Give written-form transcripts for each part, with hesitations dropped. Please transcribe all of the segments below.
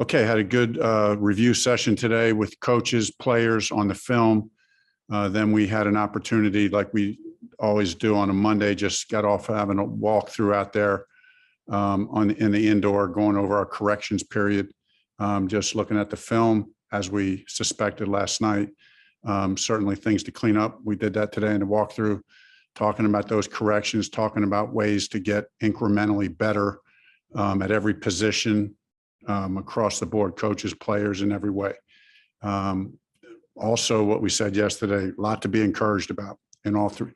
Okay, had a good review session today with coaches, players on the film. Then we had an opportunity, like we always do on a Monday, just got off having a walk through out there in the indoor, going over our corrections period, just looking at the film as we suspected last night. Certainly things to clean up. We did that today in the walkthrough, talking about those corrections, talking about ways to get incrementally better at every position, across the board, coaches, players in every way. Also, what we said yesterday, a lot to be encouraged about in all three,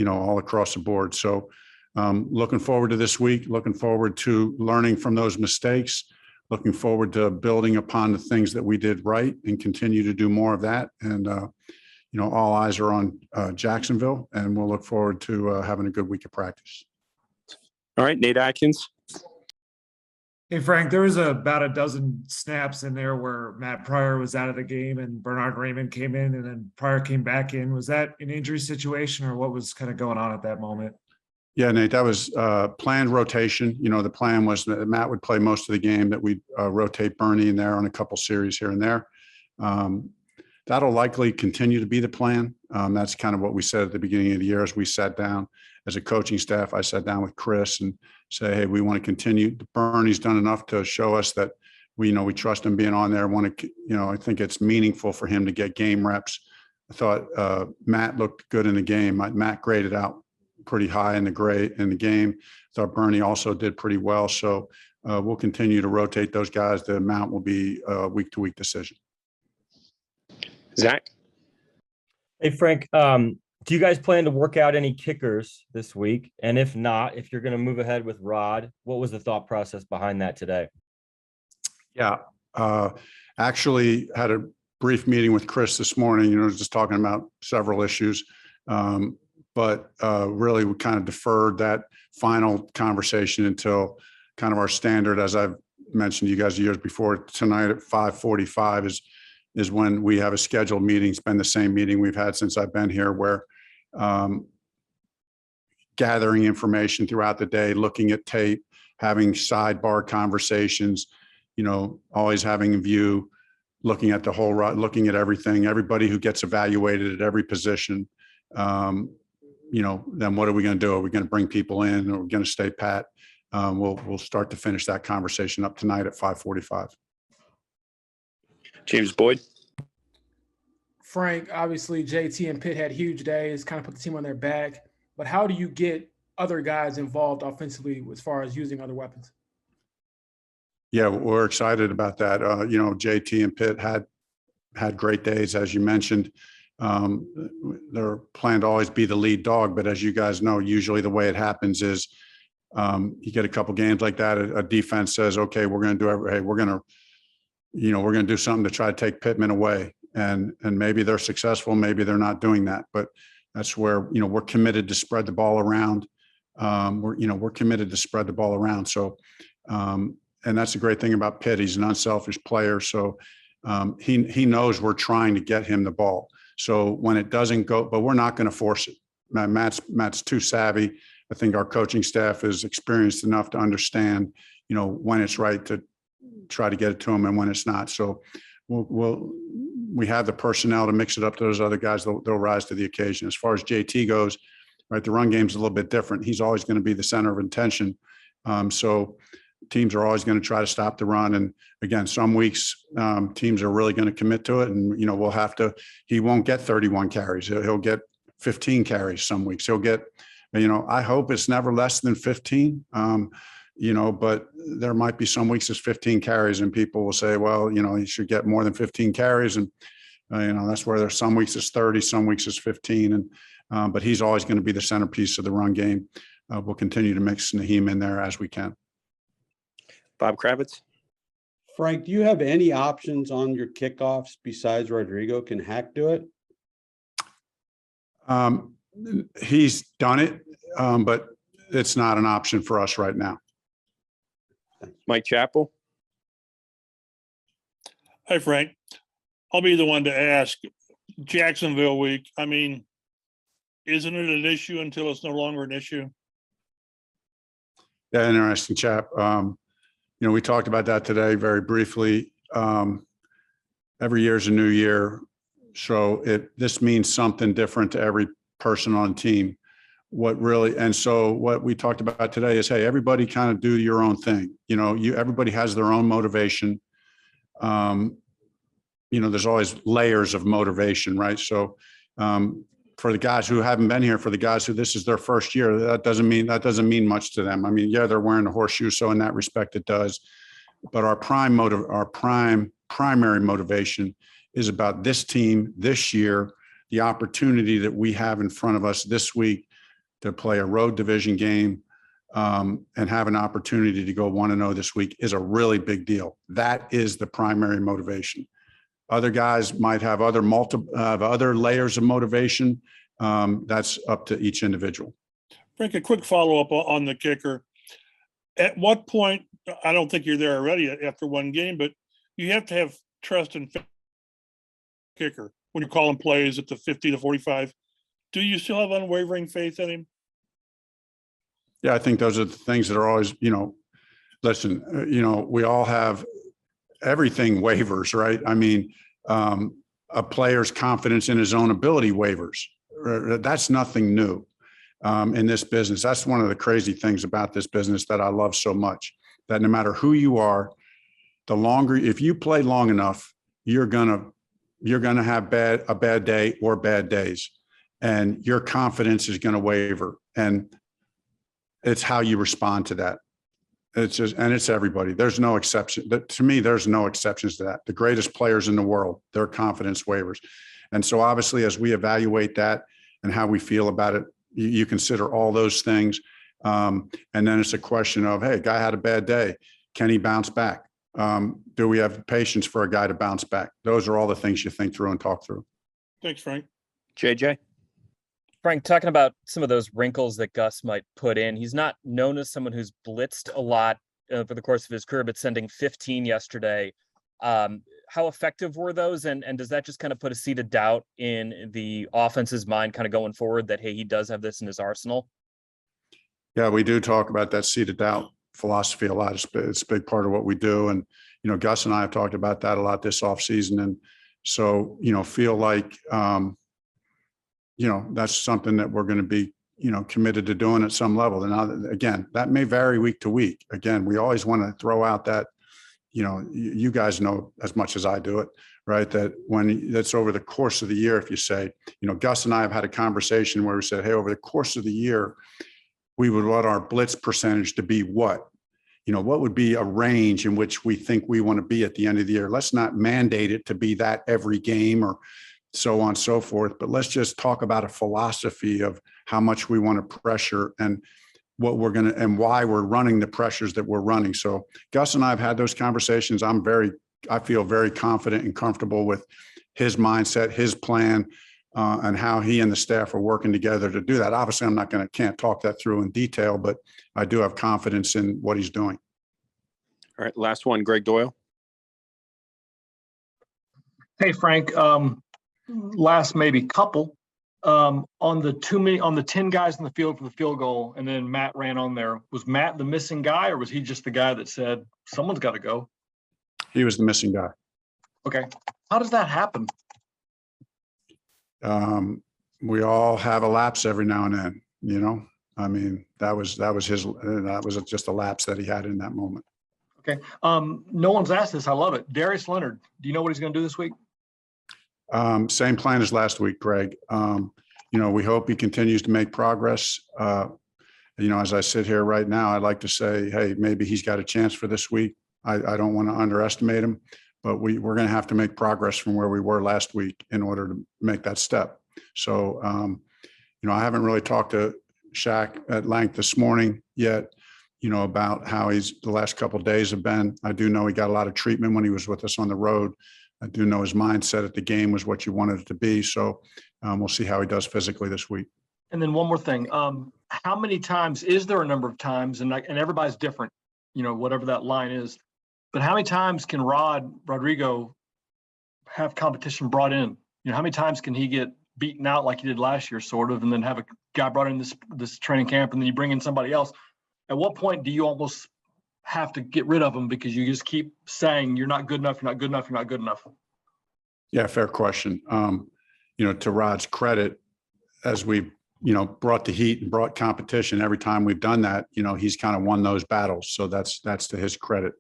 all across the board. So looking forward to this week, looking forward to learning from those mistakes, looking forward to building upon the things that we did right and continue to do more of that. And, all eyes are on Jacksonville, and we'll look forward to having a good week of practice. All right, Nate Atkins. Hey, Frank, there was about a dozen snaps in there where Matt Pryor was out of the game and Bernard Raymond came in and then Pryor came back in. Was that an injury situation or what was kind of going on at that moment? Yeah, Nate, that was planned rotation. The plan was that Matt would play most of the game, that we'd rotate Bernie in there on a couple series here and there. That'll likely continue to be the plan. That's kind of what we said at the beginning of the year as we sat down as a coaching staff. I sat down with Chris and say, hey, we want to continue. Bernie's done enough to show us that we trust him being on there. I think it's meaningful for him to get game reps. I thought Matt looked good in the game. Matt graded out pretty high in the game. I thought Bernie also did pretty well. So we'll continue to rotate those guys. The amount will be a week-to-week decision. Zach? Hey, Frank, do you guys plan to work out any kickers this week? And if not, if you're going to move ahead with Rod, what was the thought process behind that today? Yeah, actually had a brief meeting with Chris this morning, just talking about several issues. But really we kind of deferred that final conversation until kind of our standard, as I've mentioned to you guys years before. Tonight at 5:45 is when we have a scheduled meeting. It's been the same meeting we've had since I've been here, where gathering information throughout the day, looking at tape, having sidebar conversations, always having a view, looking at the whole, looking at everything, everybody who gets evaluated at every position. Then what are we going to do? Are we going to bring people in, or are we going to stay pat? We'll start to finish that conversation up tonight at 5:45. James Boyd. Frank, obviously JT and Pitt had huge days, kind of put the team on their back, but how do you get other guys involved offensively as far as using other weapons? Yeah, we're excited about that. JT and Pitt had great days, as you mentioned. They're planned to always be the lead dog, but as you guys know, usually the way it happens is you get a couple games like that. A defense says, okay, we're going to do something to try to take Pittman away. And maybe they're successful, maybe they're not doing that, but that's where, we're committed to spread the ball around. We're committed to spread the ball around. So, and that's the great thing about Pitt. He's an unselfish player. So he knows we're trying to get him the ball. So when it doesn't go, but we're not going to force it. Matt's too savvy. I think our coaching staff is experienced enough to understand, when it's right to try to get it to him and when it's not. So we have the personnel to mix it up to those other guys. They'll rise to the occasion. As far as JT goes, right, the run game's a little bit different. He's always going to be the center of attention. So teams are always going to try to stop the run. And again, some weeks teams are really going to commit to it. And, we'll have to, he won't get 31 carries. He'll get 15 carries some weeks. He'll get, I hope it's never less than 15. But there might be some weeks it's 15 carries and people will say, well, you should get more than 15 carries. And, that's where there's some weeks it's 30, some weeks it's 15. And, but he's always going to be the centerpiece of the run game. We'll continue to mix Naheem in there as we can. Bob Kravitz. Frank, do you have any options on your kickoffs besides Rodrigo? Can Hack do it? He's done it, but it's not an option for us right now. Mike Chappell. Hi, Frank. I'll be the one to ask. Jacksonville week, isn't it an issue until it's no longer an issue? Yeah, interesting, chap. we talked about that today very briefly. Every year is a new year. So this means something different to every person on the team. So what we talked about today is, hey, everybody kind of do your own thing. Everybody has their own motivation. There's always layers of motivation, right? So for the guys who haven't been here, for the guys who this is their first year, that doesn't mean much to them. I mean, yeah, they're wearing a horseshoe, so in that respect, it does. But our primary motivation is about this team this year, the opportunity that we have in front of us this week to play a road division game and have an opportunity to go 1-0 this week is a really big deal. That is the primary motivation. Other guys might have other layers of motivation. That's up to each individual. Frank, a quick follow-up on the kicker. At what point, I don't think you're there already after one game, but you have to have trust in kicker when you're calling plays at the 50 to 45. Do you still have unwavering faith in him? Yeah, I think those are the things that are always, listen, we all have everything wavers, right? I mean, a player's confidence in his own ability wavers. That's nothing new in this business. That's one of the crazy things about this business that I love so much, that no matter who you are, if you play long enough, you're gonna have a bad day or bad days, and your confidence is going to waver. And it's how you respond to that. It's everybody. There's no exception. To me, there's no exceptions to that. The greatest players in the world, their confidence wavers. And so obviously, as we evaluate that and how we feel about it, you consider all those things. And then it's a question of, hey, guy had a bad day. Can he bounce back? Do we have patience for a guy to bounce back? Those are all the things you think through and talk through. Thanks, Frank. JJ? Frank, talking about some of those wrinkles that Gus might put in, he's not known as someone who's blitzed a lot for the course of his career, but sending 15 yesterday. How effective were those? And does that just kind of put a seed of doubt in the offense's mind kind of going forward that, hey, he does have this in his arsenal? Yeah, we do talk about that seed of doubt philosophy a lot. It's a big part of what we do. And, Gus and I have talked about that a lot this offseason. And so, feel like, that's something that we're going to be, committed to doing at some level. And again, that may vary week to week. Again, we always want to throw out that, you guys know as much as I do it, right? That when that's over the course of the year, if you say, Gus and I have had a conversation where we said, hey, over the course of the year, we would want our blitz percentage to be what? What would be a range in which we think we want to be at the end of the year? Let's not mandate it to be that every game or so on and so forth, but let's just talk about a philosophy of how much we want to pressure and what we're going to, and why we're running the pressures that we're running. So Gus and I have had those conversations. I feel very confident and comfortable with his mindset, his plan, and how he and the staff are working together to do that. Obviously, can't talk that through in detail, but I do have confidence in what he's doing. All right, last one, Greg Doyle. Hey, Frank, last maybe couple on the 10 guys in the field for the field goal, and then Matt ran on there. Was Matt the missing guy, or was he just the guy that said someone's got to go? He was the missing guy. Okay. How does that happen? We all have a lapse every now and then, I mean, that was just a lapse that he had in that moment. Okay. No one's asked this. I love it. Darius Leonard, do you know what he's going to do this week? Same plan as last week, Greg. We hope he continues to make progress. As I sit here right now, I'd like to say, hey, maybe he's got a chance for this week. I don't want to underestimate him, but we're going to have to make progress from where we were last week in order to make that step. So, I haven't really talked to Shaq at length this morning yet, about how the last couple of days have been. I do know he got a lot of treatment when he was with us on the road. I do know his mindset at the game was what you wanted it to be. So we'll see how he does physically this week. And then one more thing. How many times, is there a number of times, and everybody's different, whatever that line is, but how many times can Rodrigo have competition brought in? How many times can he get beaten out like he did last year, sort of, and then have a guy brought in this training camp, and then you bring in somebody else? At what point do you almost have to get rid of him because you just keep saying you're not good enough, you're not good enough, you're not good enough? Yeah, fair question. To Rod's credit, as we've, brought the heat and brought competition, every time we've done that, he's kind of won those battles. So that's to his credit.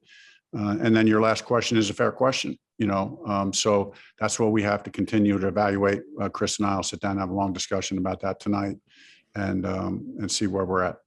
And then your last question is a fair question, so that's what we have to continue to evaluate. Chris and I will sit down and have a long discussion about that tonight and see where we're at.